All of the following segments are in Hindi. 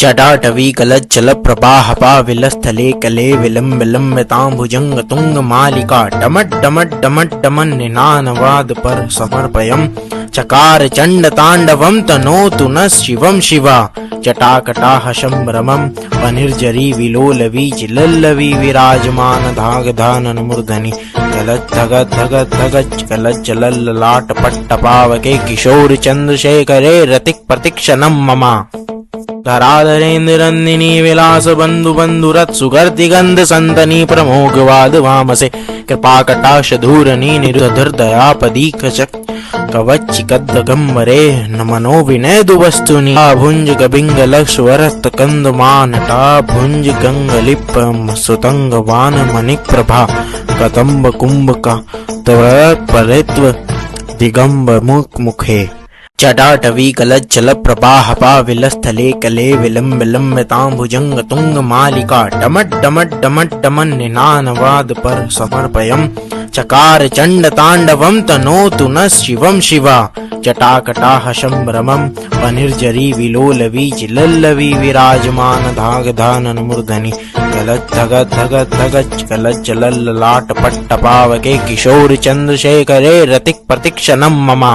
जटाटवी कलज्जल प्रवाहपाविलस्थले कले विलम्बिताम्बुजंग तुंग मालिका डमड्डमड्डमड्डमन्निनानवाद पर समर्पयम् चकार चंड तांडवं तनोतु न शिवं शिवा जटाकटाह संभ्रमं वनिर्जरी विलोलवी चिलल्लवी विराजमान धागधानन मूर्धनि कलज्जलल्ललाट पट्टपावके किशोर चंद्रशेखरे रतिक प्रतीक्षणं ममा धराधरेन्द्रनंदिनी विलास बंधु बंधुरत सुगर्ति गंध संतनी प्रमोगवाद वामसे कृपाकटाक्ष धूरनी निर्धरदयापदीकचक कवच्चिकद्गम्बरे नमनो विनेदु वस्तुनि भुंज कबिंगलक्ष्वरत कंदमानटा भुंज गंगलिप्पम सुतंगवान मणिक प्रभा कदम्ब कुंभका त्वरत्परित्व दिगंब मुख मुखे जटाटवी कलज्जल प्रवाहपाविलस्थले कले विलम्बिताम्बुजंग तुंग मालिका डमड्डमड्डमड्डमन्निनानवाद पर समर्पयम् चकार चंड तांडवं तनोतु न शिवं शिवा जटाकटाह संभ्रमं वनिर्जरी विलोलवी चिलल्लवी विराजमान धागधानन मूर्धनि कलज्जलल्ललाट पट्टपावके किशोर चंद्रशेखरे रतिक प्रतीक्षणं ममा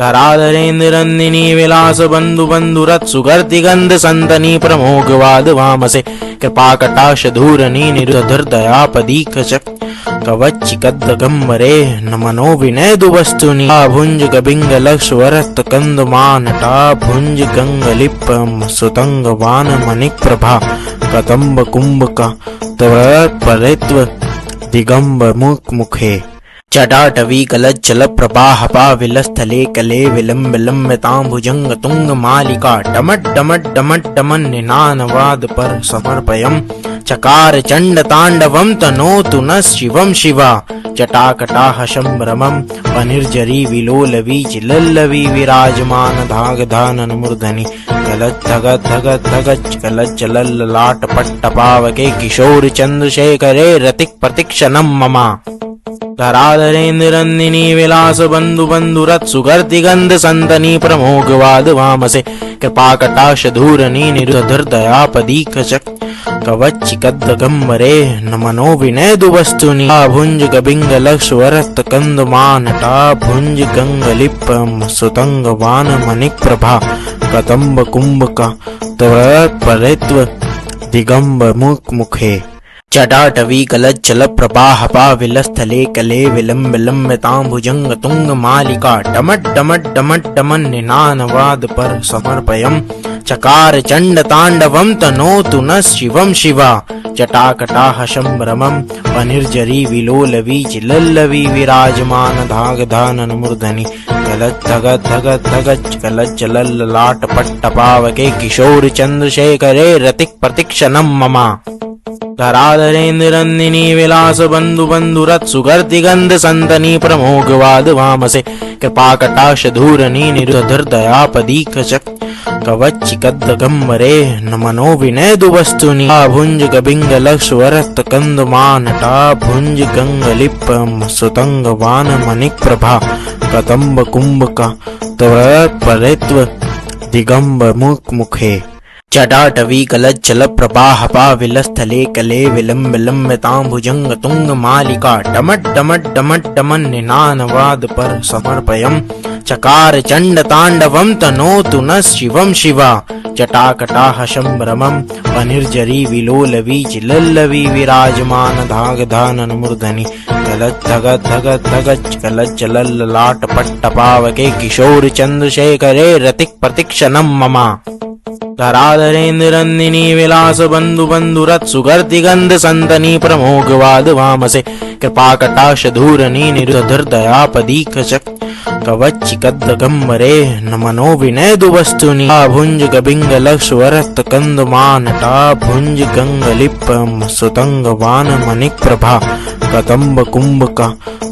धराधरेन्द्रनंदिनी विलास बंधु बंधुरत सुगर्ति गंध संतनी प्रमोगवाद वामसे कृपाकटाक्ष धूरनी निर्धरदयापदीकचक कवच्चिकद्गम्बरे नमनो विनेदु वस्तुनि भुंज कबिंगलक्ष्वरत कंदमानटा भुंज गंगलिप्पम सुतंगवान मणिक प्रभा कदम्ब कुंभका त्वरत्परित्व दिगंब मुख मुखे जटाटवी कलज्जल प्रवाहपाविलस्थले कले विलम्बिताम्बुजंग तुंग मालिका डमड्डमड्डमड्डमन्निनानवाद पर समर्पयम् चकार चंड तांडवं तनोतु न शिवं शिवा जटाकटाह संभ्रमं वनिर्जरी विलोलवी चिलल्लवी विराजमान धागधानन मूर्धनि कलज्जलल्ललाट पट्टपावके किशोर चंद्रशेखरे रतिक प्रतीक्षणं ममा धराधरेन्द्रनंदिनी विलास बंधु बंधुरत सुगर्ति गंध संतनी प्रमोगवाद वामसे कृपाकटाक्ष धूरनी निर्धरदयापदीकचक कवच्चिकद्गम्बरे नमनो विनेदु वस्तुनि भुंज कबिंगलक्ष्वरत कंदमानटा भुंज गंगलिप्पम सुतंगवान मणिक प्रभा कदम्ब कुंभका त्वरत्परित्व दिगंब मुख मुखे जटाटवी कलज्जल प्रवाहपाविलस्थले कले विलम्बिताम्बुजंग तुंग मालिका डमड्डमड्डमड्डमन्निनानवाद पर समर्पयम् चकार चंड तांडवं तनोतु न शिवं शिवा जटाकटाह संभ्रमं वनिर्जरी विलोलवी चिलल्लवी विराजमान धागधानन मूर्धनि कलज्जलल्ललाट पट्टपावके किशोर चंद्रशेखरे रतिक प्रतीक्षणं ममा धराधरेन्द्रनंदिनी विलास बंधु बंधुरत सुगर्ति गंध संतनी प्रमोगवाद वामसे कृपाकटाक्ष धूरनी निर्धरदयापदीकचक कवच्चिकद्गम्बरे नमनो विनेदु वस्तुनि भुंज कबिंगलक्ष्वरत कंदमानटा भुंज गंगलिप्पम सुतंगवान मणिक प्रभा कदम्ब कुंभका त्वरत्परित्व दिगंब मुख मुखे जटाटवी कलज्जल प्रवाहपाविलस्थले कले विलम्बिताम्बुजंग तुंग मालिका डमड्डमड्डमड्डमन्निनानवाद पर समर्पयम् चकार चंड तांडवं तनोतु न शिवं शिवा जटाकटाह संभ्रमं वनिर्जरी विलोलवी चिलल्लवी विराजमान धागधानन मूर्धनि कलज्जलल्ललाट पट्टपावके किशोर चंद्रशेखरे रतिक प्रतीक्षणं ममा धराधरेन्द्रनंदिनी विलास बंधु बंधुरत सुगर्ति गंध संतनी प्रमोगवाद वामसे कृपाकटाक्ष धूरनी निर्धरदयापदीकचक कवच्चिकद्गम्बरे नमनो विनेदु वस्तुनि भुंज कबिंगलक्ष्वरत कंदमानटा भुंज गंगलिप्पम सुतंगवान मणिक प्रभा कदम्ब कुंभका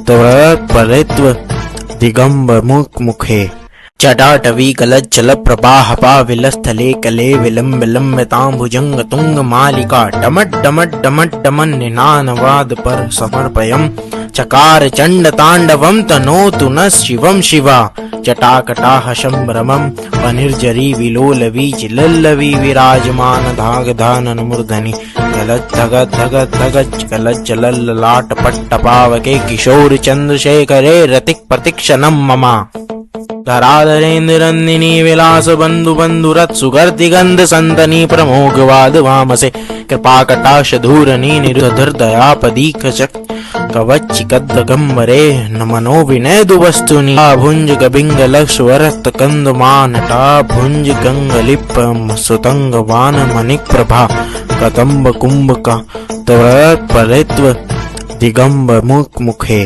त्वरत्परित्व दिगंब मुख मुखे जटाटवी कलज्जल प्रवाहपाविलस्थले कले विलम्बिताम्बुजंग तुंग मालिका डमड्डमड्डमड्डमन्निनानवाद पर समर्पयम् चकार चंड तांडवं तनोतु नः शिवं शिवा जटाकटाह संभ्रमं वनिर्जरी विलोल वीचिलल्लवी विराजमान धागधानन मूर्धनि गलत धगत धगत धगच गलत चलल्लाट पट्टपावके किशोर चंद्रशेखरे रतिक प्रतीक्षणं ममा धराधरेन्द्रनंदिनी विलास बंधु बंधुरथ सुगर्ति गंध संतनी प्रमोगवाद वामसे कृपा कटाक्ष धूरनी निरुधर दयापदीक चक कवच्चिकद्गम्बरे नमनो विनयदु वस्तुनि भुंज गबिंग लक्ष वरत कंद मानटा भुंज गंगलिप्पम सुतंग वान मणिक प्रभा कदम्ब कुंभका त्वरत परित्व दिगंब मुख मुखे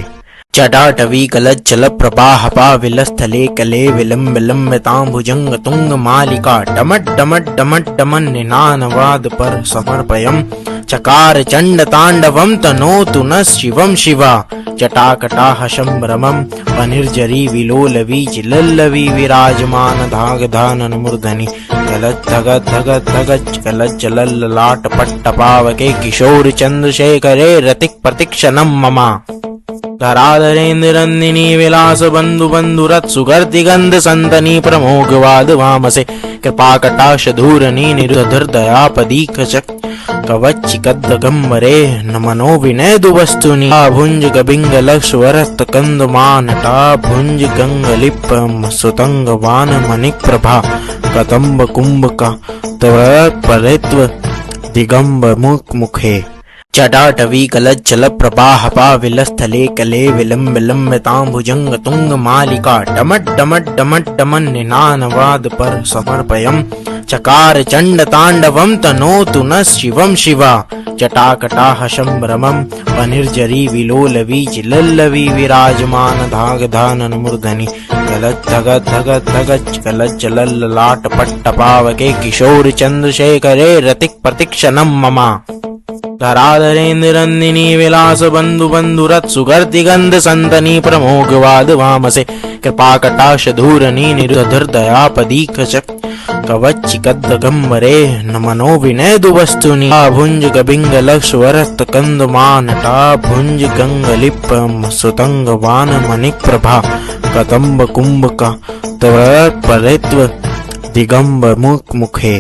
चटाटवी कलज्जल प्रवाह पाविलस्थले कले विलंब विलंबितां भुजंग तुंग मालिका डमट डमट डमट डमन निनानवाद पर समर्पयम् चकार चंड तांडवं तनोतु नः शिवं शिवा जटाकटाह संभ्रमं वनिर्जरी विलोल वीचिलल्लवी विराजमान धागधानन मूर्धनि गलत धगत धगत धगच गलत चलल्लाट पट्टपावके किशोर चंद्रशेखरे रतिक प्रतीक्षणं ममा धराधरेन्द्रनंदिनी विलास बंधु बंधुरथ सुगर्ति गंध संतनी प्रमोगवाद वामसे कृपा कटाक्ष धूरनी निरुधर दयापदीक चक कवच्चिकद्गम्बरे नमनो विनयदु वस्तुनि भुंज गबिंग लक्ष वरत कंद मानटा भुंज गंगलिप्पम सुतंग वान मणिक प्रभा कदम्ब कुंभका त्वरत परित्व दिगंब मुख मुखे चटाटवी कलज्जल प्रवाह पाविलस्थले कले विलंब विलंबितां भुजंग तुंग मालिका डमट डमट डमट डमन निनानवाद पर समर्पयम् चकार चंड तांडवं तनोतु नः शिवं शिवा जटाकटाह संभ्रमं वनिर्जरी विलोल वीचिलल्लवी विराजमान धागधानन मूर्धनि गलत धगत धगत धगच गलत चलल्लाट पट्टपावके किशोर चंद्रशेखरे रतिक प्रतीक्षणं ममा धराधरेन्द्रनंदिनी विलास बंधु बंधुरथ सुगर्ति गंध संतनी प्रमोगवाद वामसे कृपा कटाक्ष धूरनी निरुधर दयापदीक चक कवच्चिकद्गम्बरे नमनो विनयदु वस्तुनि भुंज गबिंग लक्ष वरत कंद मानटा भुंज गंगलिप्पम सुतंग वान मणिक प्रभा कदम्ब कुंभका त्वरत परित्व दिगंब मुख मुखे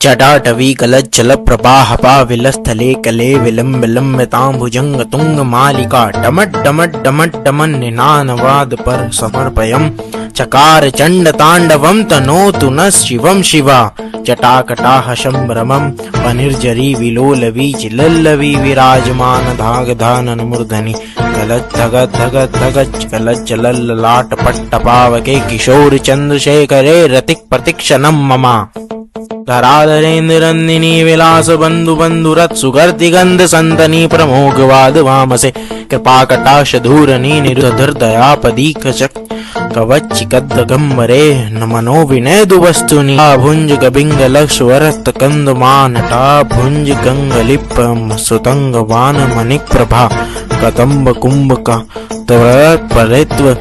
चटाटवी कलज्जल प्रवाह पाविलस्थले कले विलंब विलंबितां भुजंग तुंग मालिका डमट डमट डमट डमन निनानवाद पर समर्पयम् चकार चंड तांडवं तनोतु नः शिवं शिवा जटाकटाह संभ्रमं वनिर्जरी विलोल वीचिलल्लवी विराजमान धागधानन मूर्धनि गलत धगत धगत धगच गलत चलल्लाट पट्टपावके किशोर चंद्रशेखरे रतिक प्रतीक्षणं ममा धराधरेन्द्रनंदिनी विलास बंधु बंधुरथ सुगर्ति गंध संतनी प्रमोगवाद वामसे कृपा कटाक्ष धूरनी निरुधर दयापदीक चक कवच्चिकद्गम्बरे नमनो विनयदु वस्तुनि भुंज गबिंग लक्ष वरत कंद मानटा भुंज गंगलिप्पम सुतंग वान मणिक प्रभा कदम्ब कुंभका त्वरत परित्व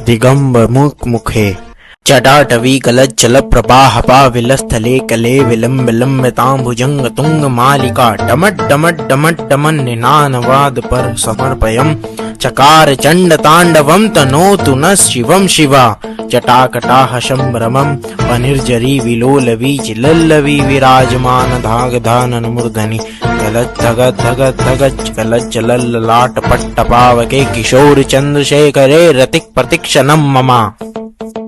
दिगंब मुख मुखे चटाटवी कलज्जल प्रवाह पाविलस्थले कले विलंब विलंबितां भुजंग तुंग मालिका डमट डमट डमट डमन निनानवाद पर समर्पयम् चकार चंड तांडवं तनोतु नः शिवं शिवा जटाकटाह संभ्रमं वनिर्जरी विलोल वीचिलल्लवी विराजमान धागधानन मूर्धनि गलत धगत धगत धगच गलत चलल्लाट पट्टपावके किशोर चंद्रशेखरे रतिक प्रतीक्षणं ममा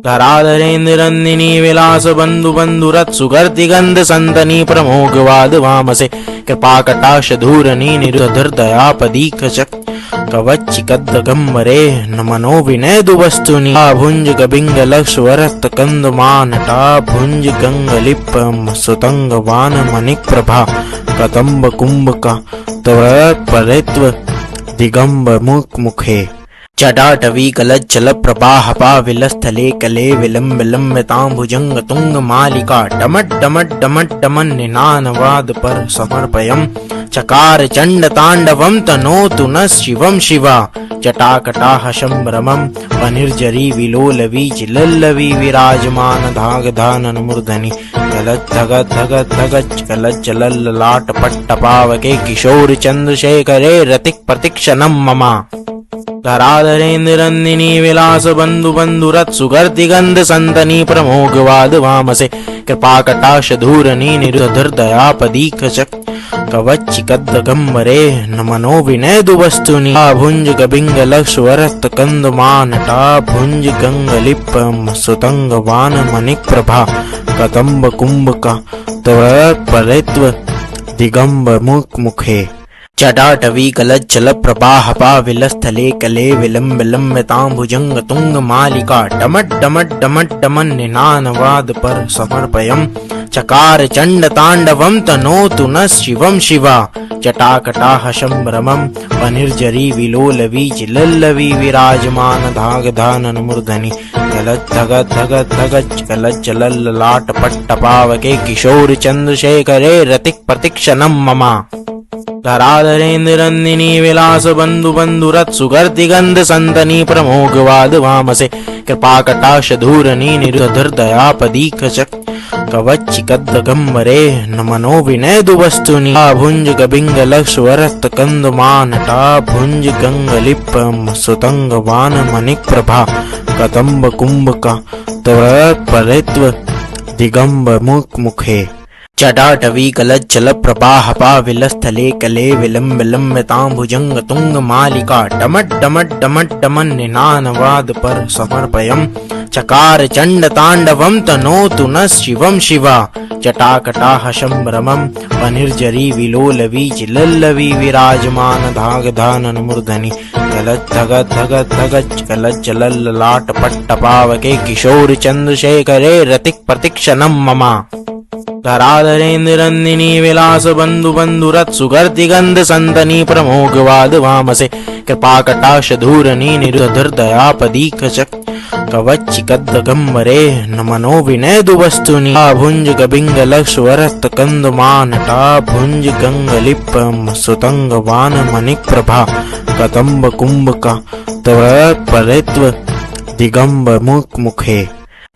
धराधरेन्द्रनंदिनी विलास बंधु बंधुरथ सुगर्ति गंध संतनी प्रमोगवाद वामसे कृपा कटाक्ष धूरनी निरुधर दयापदीक चक कवच्चिकद्गम्बरे नमनो विनयदु वस्तुनि भुंज गबिंग लक्ष वरत कंद मानटा भुंज गंगलिप्पम सुतंग वान मणिक प्रभा कदम्ब कुंभका त्वरत परित्व दिगंब मुख मुखे चटाटवी कलज्जल प्रवाह पाविलस्थले कले विलंब विलंबितां भुजंग तुंग मालिका डमट डमट डमट डमन निनानवाद पर समर्पयम् चकार चंड तांडवं तनोतु नः शिवं शिवा जटाकटाह संभ्रमं वनिर्जरी विलोल वीचिलल्लवी विराजमान धागधानन मूर्धनि गलत धगत धगत धगच गलत चलल्लाट पट्टपावके किशोर चंद्रशेखरे रतिक प्रतीक्षणं ममा धराधरेन्द्रनन्दिनी विलास बंधु बंधुरथ सुगर्ति गंध संतनी प्रमोघवाद वामसे कृपाकटाक्ष धूरनी निरुधर दयापदीक चक कवच्चिकद्गम्बरे नमनो विनयदु वस्तुनि भुंज गबिंग लक्ष वरत कंद मानटा भुंज गंगलिप्पम सुतंग वान मणिक प्रभा कदम्ब कुंभका त्वरत्परित्व दिगंब मुख मुखे चटाटवी कलज्जल प्रवाह पाविलस्थले कले विलंब लंबितांबुजंग तुंग मालिका डमट डमट डमट डमन निनानवाद पर समर्पयम् चकार चंड तांडवम तनोतु न शिवम शिवा जटाकटाह शंभ्रमं वनिर्जरी विलोलवी चिलल्लवी विराजमान धाग धानन मूर्धनि गलत धगत धगत धगच गलत चलल लाट पट्ट पावके किशोर चंद्रशेखरे रतिक प्रतीक्षणम ममा धराधरेन्द्रनन्दिनी विलास बंधु बंधुरथ सुगर्ति गंध संतनी प्रमोघवाद वामसे कृपाकटाक्ष धूरनी निरुधर दयापदीक चक कवच्चिकद्गम्बरे नमनो विनयदु वस्तुनि भुंज गबिंग लक्ष वरत कंद मानटा भुंज गंगलिप्पम सुतंग वान मणिक प्रभा कदम्ब कुंभका त्वरत्परित्व दिगंब मुख मुखे चटाटवी कलज्जल प्रवाह पाविलस्थले कले विलंब लंबितांबुजंग तुंग मालिका डमट डमट डमट डमन निनानवाद पर समर्पयम् चकार चंड तांडवम तनोतु न शिवम शिवा जटाकटाह शंभ्रमं वनिर्जरी विलोलवी चिलल्लवी विराजमान धाग धानन मूर्धनि गलत धगत धगत धगच गलत चलल लाट पट्ट पावके किशोर चंद्रशेखरे रतिक प्रतीक्षणम ममा धराधरेन्द्रनन्दिनी विलास बंधु बंधुरथ सुगर्ति गंध संतनी प्रमोघवाद वामसे कृपाकटाक्ष धूरनी निरुधर दयापदीक चक कवच्चिकद्गम्बरे नमनो विनयदु वस्तुनि भुंज गबिंग लक्ष वरत कंद मानटा भुंज गंगलिप्पम सुतंग वान मणिक प्रभा कदम्ब कुंभका त्वरत्परित्व दिगंब मुख मुखे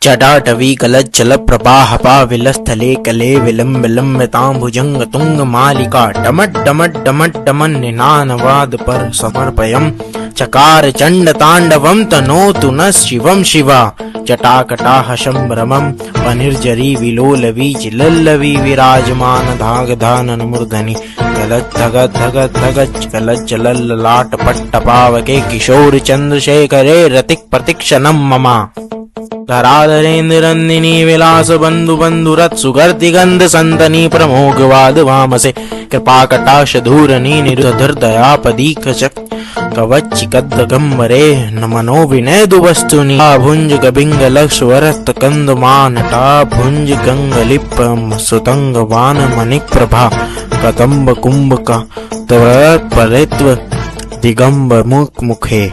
चटाटवी कलज्जल प्रवाह पाविलस्थले कले विलंब लंबितांबुजंग तुंग मालिका डमट डमट डमट डमन निनानवाद पर समर्पयम् चकार चंड तांडवम तनोतु न शिवम शिवा जटाकटाह शंभ्रमं वनिर्जरी विलोलवी चिलल्लवी विराजमान धाग धानन मूर्धनि गलत धगत धगत धगच गलत चलल लाट पट्ट पावके किशोर चंद्रशेखरे रतिक प्रतीक्षणम ममा धराधरेन्द्रनन्दिनी विलास बंधु बंधुरथ सुगर्ति गंध संतनी प्रमोघवाद वामसे कृपाकटाक्ष धूरनी निरुधर दयापदीक चक कवच्चिकद्गम्बरे नमनो विनयदु वस्तुनि भुंज गबिंग लक्ष वरत कंद मानटा भुंज गंगलिप्पम सुतंग वान मणिक प्रभा कदम्ब कुंभका त्वरत्परित्व दिगंब मुख मुखे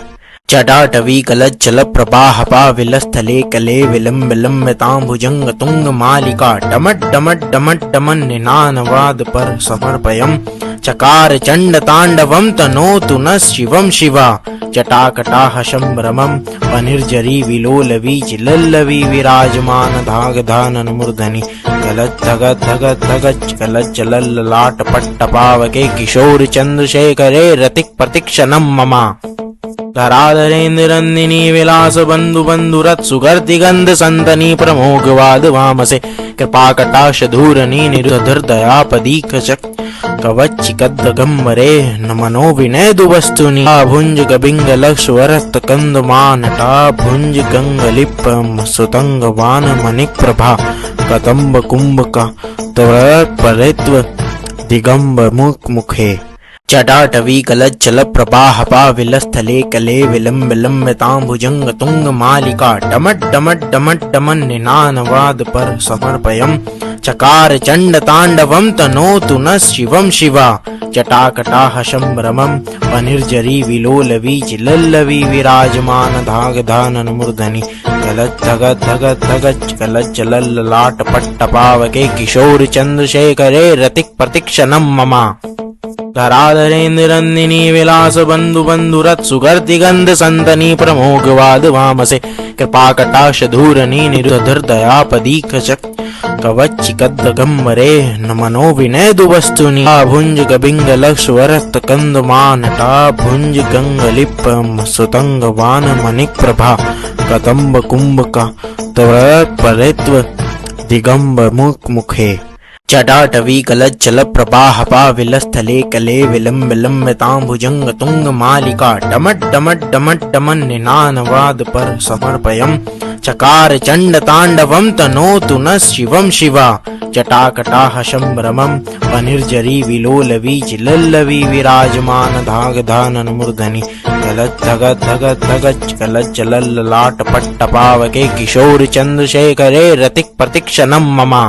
चटाटवी कलज्जल प्रवाह पाविलस्थले कले विलंब लंबितांबुजंग तुंग मालिका डमट डमट डमट डमन निनानवाद पर समर्पयम् चकार चंड तांडवम तनोतु न शिवम शिवा जटाकटाह शंभ्रमं वनिर्जरी विलोलवी चिलल्लवी विराजमान धाग धानन मूर्धनि गलत धगत धगत धगच गलत चलल लाट पट्ट पावके किशोर चंद्रशेखरे रतिक प्रतीक्षणम ममा धराधरेन्द्रनन्दिनी विलास बंधु बंधुरथ सुगर्ति गंध संतनी प्रमोघवाद वामसे कृपाकटाक्ष धूरनी निरुधर दयापदीक चक कवच्चिकद्गम्बरे नमनो विनयदु वस्तुनि भुंज गबिंग लक्ष वरत कंद मानटा भुंज गंगलिप्पम सुतंग वान मणिक प्रभा कदम्ब कुंभका त्वरत्परित्व दिगंब मुख मुखे चटाटवी कलज्जल प्रवाह पाविलस्थले कले विलंब लंबितांबुजंग तुंग मालिका डमट डमट डमट डमन निनानवाद पर समर्पयम् चकार चंड तांडवम तनोतु न शिवम शिवा जटाकटाह शंभ्रमं वनिर्जरी विलोलवी चिलल्लवी विराजमान धाग धानन मूर्धनि गलत धगत धगत धगच गलत चलल लाट पट्ट पावके किशोर चंद्रशेखरे रतिक प्रतीक्षणम ममा धराधरेन्द्रनन्दिनी विलास बंधु बंधुरथ सुगर्ति गंध संतनी प्रमोगवाद वामसे कृपाकटाक्ष धूरनी निरुधर दयापदीक चक कवच्चिकद्दगम्बरे नमनो विनयदुवस्तुनि भुंज गबिंग लक्ष वरत कंदमानटा भुंज गंगलिप्पम सुतंग वान मणिक प्रभा कदम्ब कुंभका त्वरत्परित्व दिगंब मुख मुखे जटाटवी कलज्जल प्रवाह पाविलस्थले कले विलंब विलंबितां भुजंग तुंग मालिका डमट डमट डमट डमन निनानवाद पर समर्पयम् चकार चंड तांडवम तनोतु न शिवम शिवा जटाकटाह शंभ्रमं वनिर्जरी विलोलवी चिलल्लवी विराजमान धाग धानन मूर्धनि गलत धगत धगत धगच गलत चलल्लाट पट्ट पावके किशोर चंद्रशेखरे रतिक प्रतीक्षणं ममा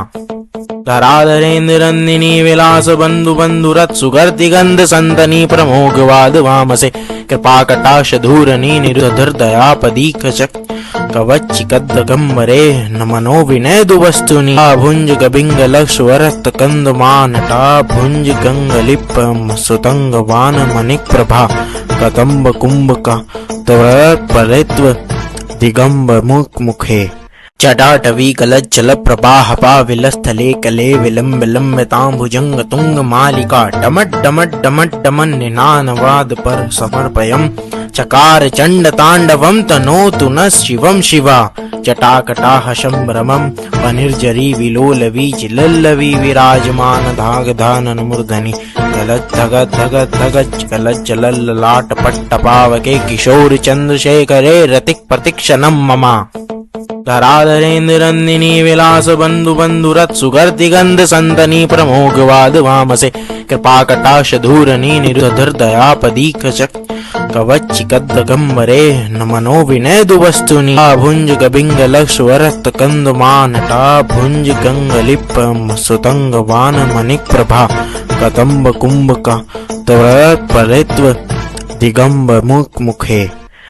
धराधरेन्द्रनन्दिनी विलास बंधु बंधुरथ सुगर्ति गंध संतनी प्रमोगवाद वामसे कृपाकटाक्ष धूरनी निरुधर दयापदीक चक कवच्चिकद्दगम्बरे नमनो विनयदुवस्तुनि भुंज गबिंग लक्ष वरत कंदमानटा भुंज गंगलिप्पम सुतंग वान मणिक प्रभा कदम्ब कुंभका त्वरत्परित्व दिगंब मुख मुखे जटाटवी कलज्जल प्रवाह पाविलस्थले कले विलंब विलंबितां भुजंग तुंग मालिका डमट डमट डमट डमन निनानवाद पर समर्पयम् चकार चंड तांडवम तनोतु न शिवम शिवा जटाकटाह शंभ्रमं वनिर्जरी विलोलवी चिलल्लवी विराजमान धाग धानन मूर्धनि गलत धगत धगत धगच गलत चलल्लाट पट्ट पावके किशोर चंद्रशेखरे रतिक प्रतीक्षणं ममा धराधरेन्द्रनन्दिनी विलास बंधु बंधुरथ सुगर्ति गंध संतनी प्रमोगवाद वामसे कृपाकटाक्ष धूरनी निरुधर दयापदीक चक कवच्चिकद्दगम्बरे नमनो विनयदुवस्तुनि भुंज गबिंग लक्ष वरत कंदमानटा भुंज गंगलिप्पम सुतंग वान मणिक प्रभा कदम्ब कुंभका त्वरत्परित्व दिगंब मुख मुखे